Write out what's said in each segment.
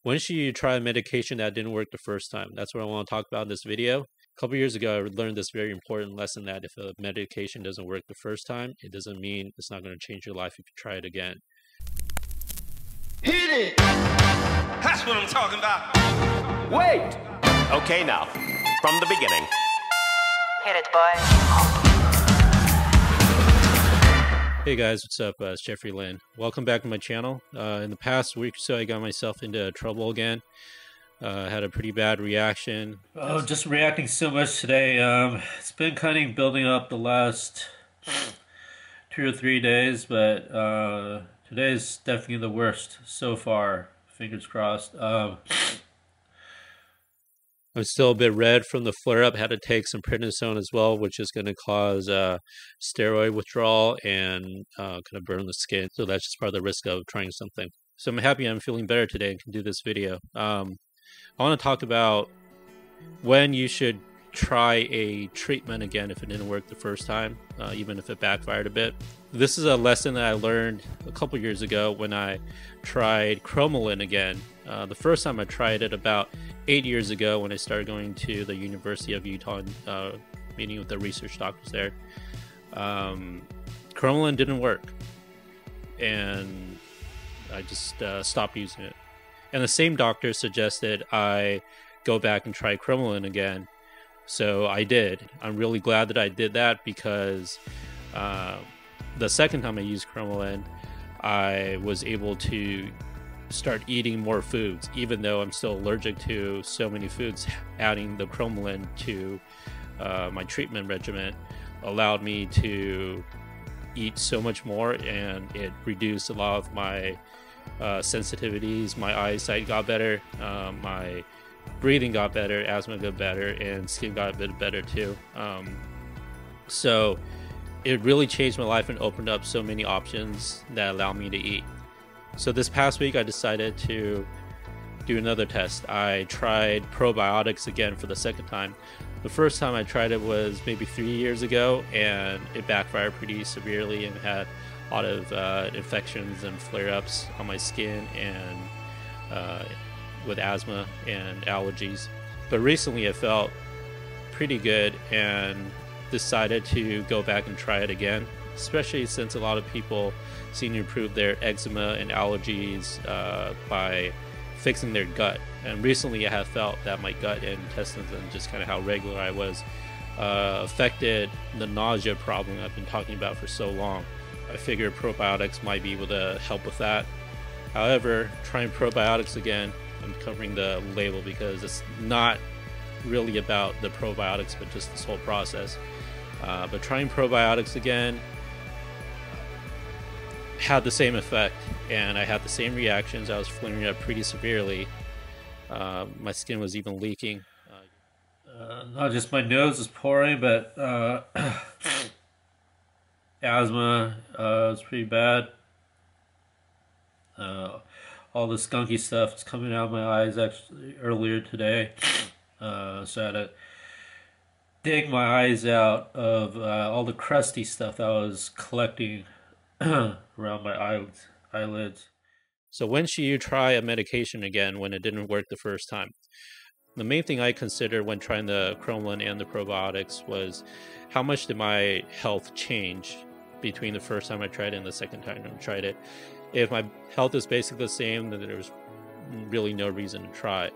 When should you try a medication that didn't work the first time? That's what I want to talk about in this video. A couple years ago, I learned this very important lesson that if a medication doesn't work the first time, it doesn't mean it's not going to change your life if you try it again. Hit it! That's what I'm talking about. Wait! Okay, now, from the beginning. Hit it, boy. Hey guys, what's up? It's Jeffrey Lin. Welcome back to my channel. In the past week or so, I got myself into trouble again. I had a pretty bad reaction. Oh, just reacting so much today. It's been kind of building up the last 2 or 3 days, but today's definitely the worst so far. Fingers crossed. I'm still a bit red from the flare-up. Had to take some prednisone as well, which is going to cause steroid withdrawal and kind of burn the skin. So that's just part of the risk of trying something. So I'm happy I'm feeling better today and can do this video. I want to talk about when you should try a treatment again if it didn't work the first time, even if it backfired a bit. This is a lesson that I learned a couple years ago when I tried cromolyn again. The first time I tried it about 8 years ago when I started going to the University of Utah and meeting with the research doctors there. Cromolyn didn't work, and I just stopped using it. And the same doctor suggested I go back and try cromolyn again. So I did. I'm really glad that I did that because the second time I used cromolyn, I was able to start eating more foods, even though I'm still allergic to so many foods. Adding the cromolyn to my treatment regimen allowed me to eat so much more, and it reduced a lot of my sensitivities. My eyesight got better, my breathing got better, asthma got better, and skin got a bit better too. So it really changed my life and opened up so many options that allow me to eat. So this past week I decided to do another test. I tried probiotics again for the second time. The first time I tried it was maybe 3 years ago, and it backfired pretty severely and had a lot of infections and flare-ups on my skin and with asthma and allergies. But recently I felt pretty good and decided to go back and try it again, especially since a lot of people seem to improve their eczema and allergies by fixing their gut. And recently I have felt that my gut and intestines and just kind of how regular I was affected the nausea problem I've been talking about for so long. I figured probiotics might be able to help with that. However, trying probiotics again, I'm covering the label because it's not really about the probiotics but just this whole process. But trying probiotics again had the same effect, and I had the same reactions. I was flaring up pretty severely. My skin was even leaking. Not just my nose is pouring, but asthma was pretty bad. All the skunky stuff is coming out of my eyes actually earlier today. So I had to dig my eyes out of all the crusty stuff that was collecting around my eyelids. So when should you try a medication again when it didn't work the first time? The main thing I considered when trying the cromolyn and the probiotics was how much did my health change between the first time I tried it and the second time I tried it. If my health is basically the same, then there's really no reason to try.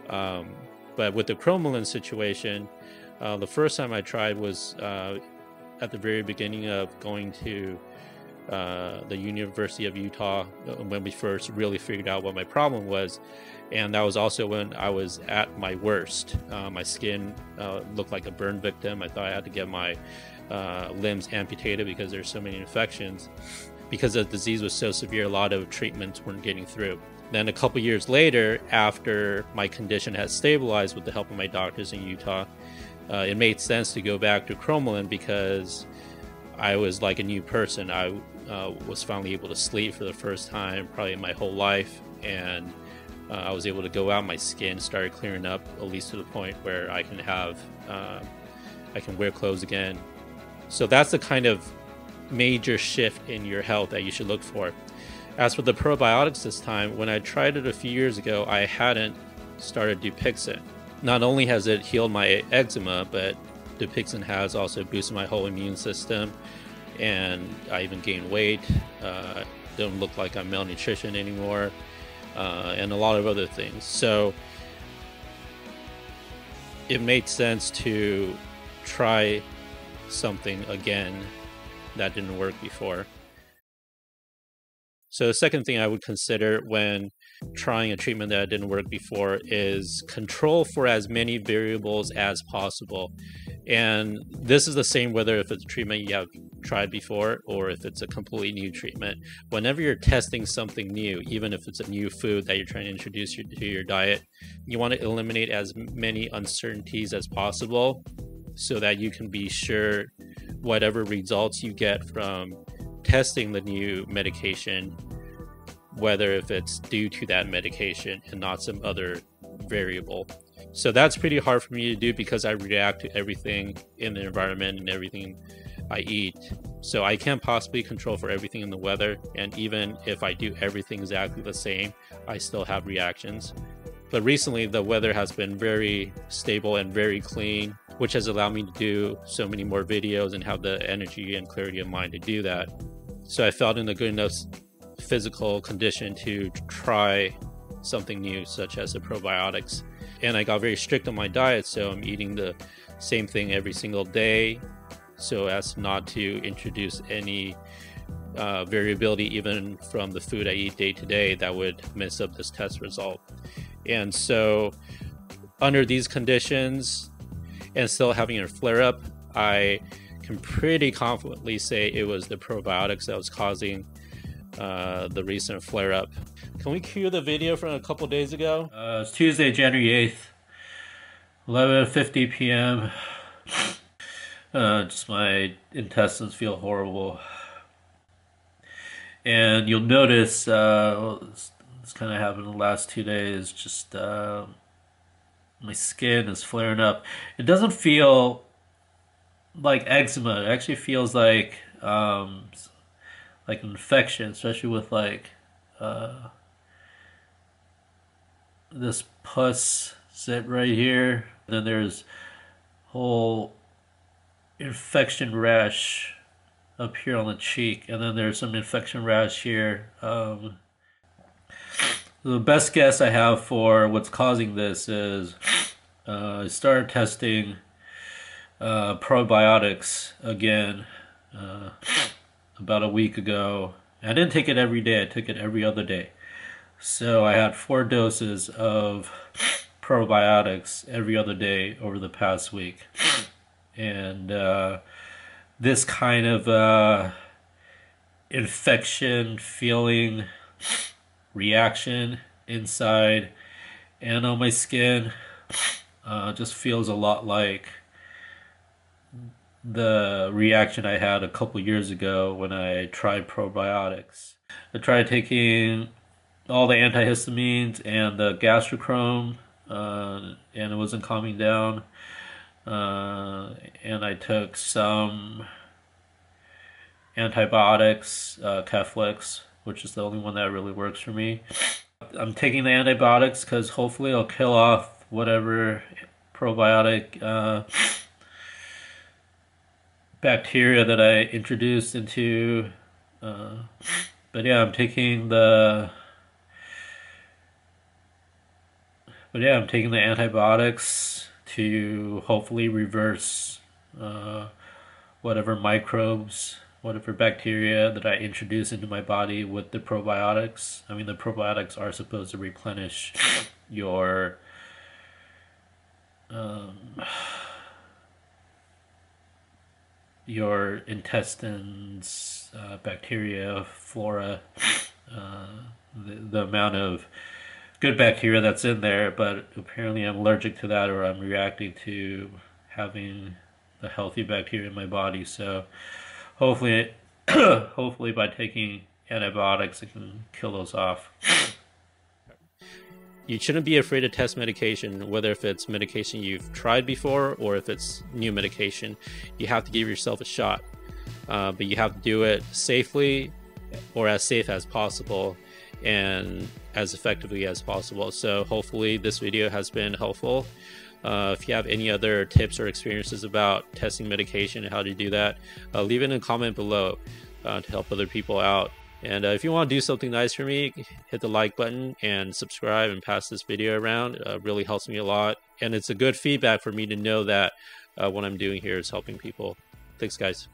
But with the cromolyn situation, the first time I tried was at the very beginning of going to the University of Utah when we first really figured out what my problem was. And that was also when I was at my worst. My skin looked like a burn victim. I thought I had to get my limbs amputated because there's so many infections. Because the disease was so severe, a lot of treatments weren't getting through. Then a couple years later, after my condition had stabilized with the help of my doctors in Utah, it made sense to go back to cromolyn because I was like a new person. I was finally able to sleep for the first time probably in my whole life, and I was able to go out. My skin started clearing up, at least to the point where I can have I can wear clothes again. So that's the kind of major shift in your health that you should look for. As for the probiotics this time, when I tried it a few years ago, I hadn't started Dupixent. Not only has it healed my eczema, but Dupixent has also boosted my whole immune system, and I even gained weight. Don't look like I'm malnutrition anymore, and a lot of other things. So it made sense to try something again that didn't work before. So the second thing I would consider when trying a treatment that didn't work before is control for as many variables as possible. And this is the same whether if it's a treatment you have tried before or if it's a completely new treatment. Whenever you're testing something new, even if it's a new food that you're trying to introduce to your diet, you want to eliminate as many uncertainties as possible so that you can be sure whatever results you get from testing the new medication, whether if it's due to that medication and not some other variable. So that's pretty hard for me to do because I react to everything in the environment and everything I eat. So I can't possibly control for everything in the weather, and even if I do everything exactly the same, I still have reactions. But recently the weather has been very stable and very clean, which has allowed me to do so many more videos and have the energy and clarity of mind to do that. So I felt in a good enough physical condition to try something new, such as the probiotics. And I got very strict on my diet, so I'm eating the same thing every single day so as not to introduce any variability even from the food I eat day to day that would mess up this test result. And so under these conditions and still having a flare-up, I can pretty confidently say it was the probiotics that was causing the recent flare-up. Can we cue the video from a couple days ago? It's Tuesday, January 8th, 11:50 p.m. Just my intestines feel horrible. And you'll notice, it's kind of happened the last 2 days, just my skin is flaring up. It doesn't feel like eczema. It actually feels like an infection, especially with like this pus sit right here. And then there's whole infection rash up here on the cheek, and then there's some infection rash here. The best guess I have for what's causing this is I started testing probiotics again about a week ago. I didn't take it every day, I took it every other day. So I had 4 doses of probiotics every other day over the past week. And this kind of infection feeling reaction inside and on my skin just feels a lot like the reaction I had a couple years ago when I tried probiotics. I tried taking all the antihistamines and the gastrochrome, and it wasn't calming down. And I took some antibiotics, Keflex, which is the only one that really works for me. I'm taking the antibiotics because hopefully I'll kill off whatever probiotic bacteria that I introduced into. But yeah, I'm taking the antibiotics to hopefully reverse whatever microbes, whatever bacteria that I introduce into my body with the probiotics. I mean, the probiotics are supposed to replenish your intestines, bacteria, flora, the amount of good bacteria that's in there, but apparently I'm allergic to that, or I'm reacting to having the healthy bacteria in my body. So hopefully hopefully by taking antibiotics I can kill those off. You shouldn't be afraid to test medication, whether if it's medication you've tried before or if it's new medication. You have to give yourself a shot, but you have to do it safely or as safe as possible and as effectively as possible. So hopefully this video has been helpful. If you have any other tips or experiences about testing medication and how to do that, leave it in a comment below to help other people out. And if you want to do something nice for me, hit the like button and subscribe and pass this video around. It really helps me a lot. And it's a good feedback for me to know that what I'm doing here is helping people. Thanks, guys.